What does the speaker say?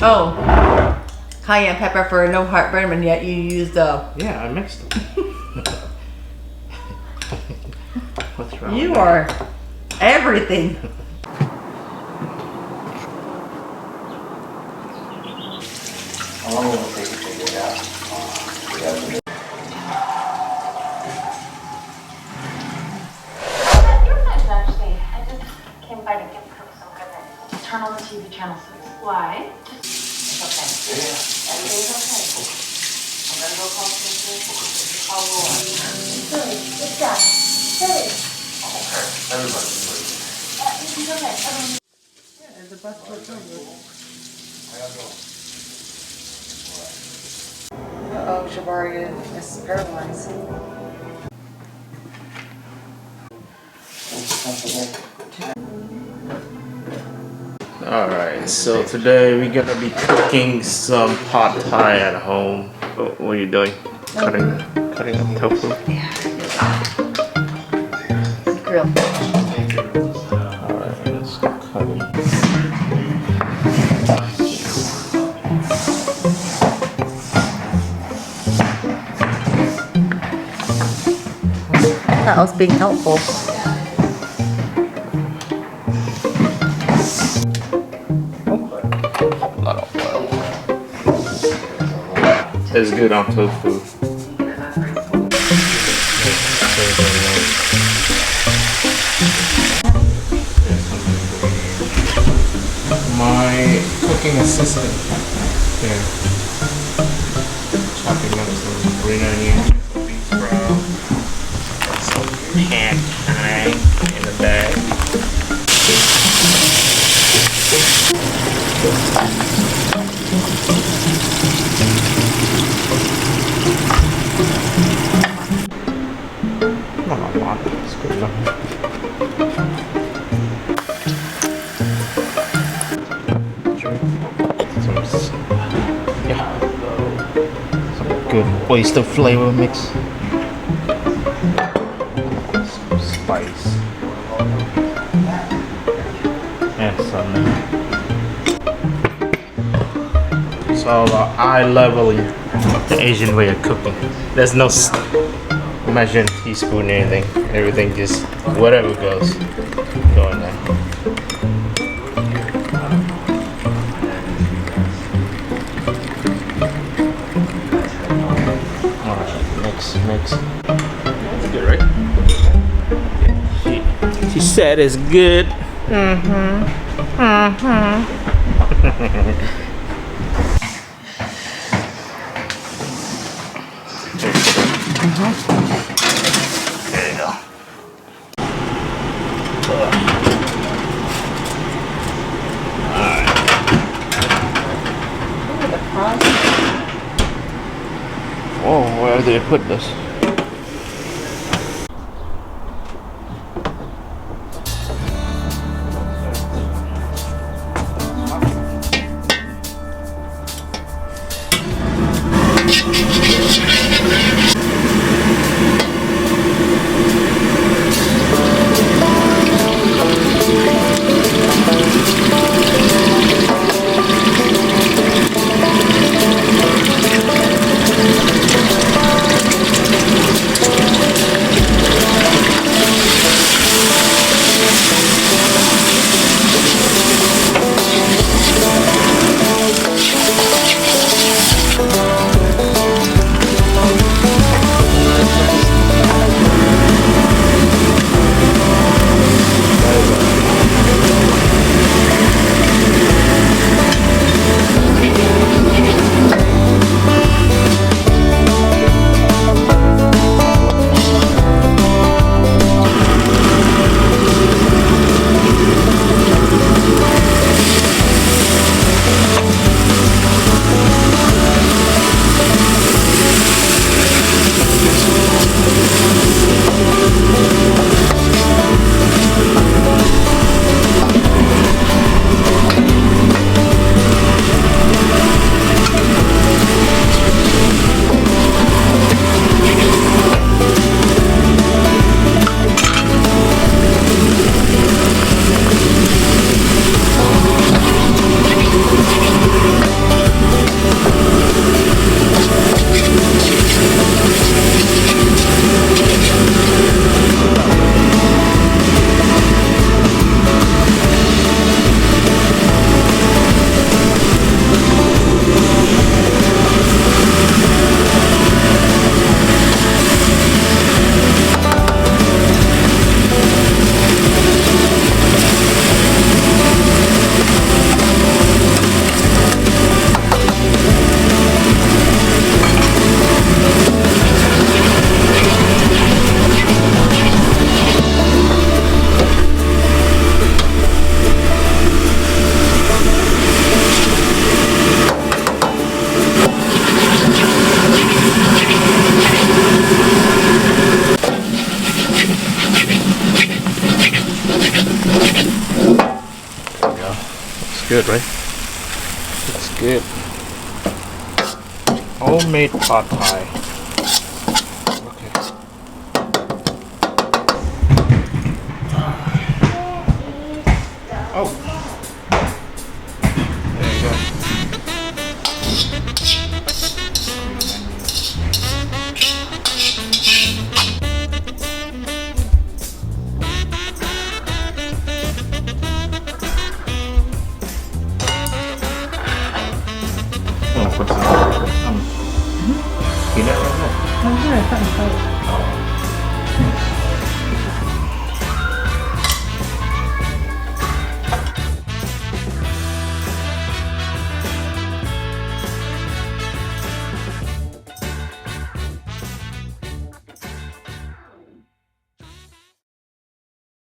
Oh, cayenne pepper for no heartburn, and yet you used Yeah, I mixed them. What's wrong? You are everything. How long will it take to figure it out? You're nice, actually. I just came by to give Cook some good news. Turn on the TV channel, please. Why? It's okay. Everything's okay. I'm gonna go call Susan. Call Laura. Billy, it's Dad. Billy. Okay, everybody's waiting. He's okay. Everyone. There's a bus for children. I gotta go. Uh-oh, Shabari is paralyzed. Alright, so today we're gonna be cooking some pad thai at home. What are you doing? Cutting up tofu? Grill. Alright, let's cut it. That was being helpful. A lot of oil. It's good on tofu. My cooking assistant there, chopping up some green onion, beef broth, some pad thai in the bag. Not a lot, it's good enough. Some good oyster flavor mix. Some spice. And some. It's all about eye leveling. The Asian way of cooking. There's no measuring teaspoon or anything. Everything just whatever goes. Going there. Mix. It's good, right? She said it's good. There you go. Alright. Oh, where did I put this? Looks good. Homemade pot pie. Okay. Oh. There you go. Oh, what's that? Peanut right there. I'm gonna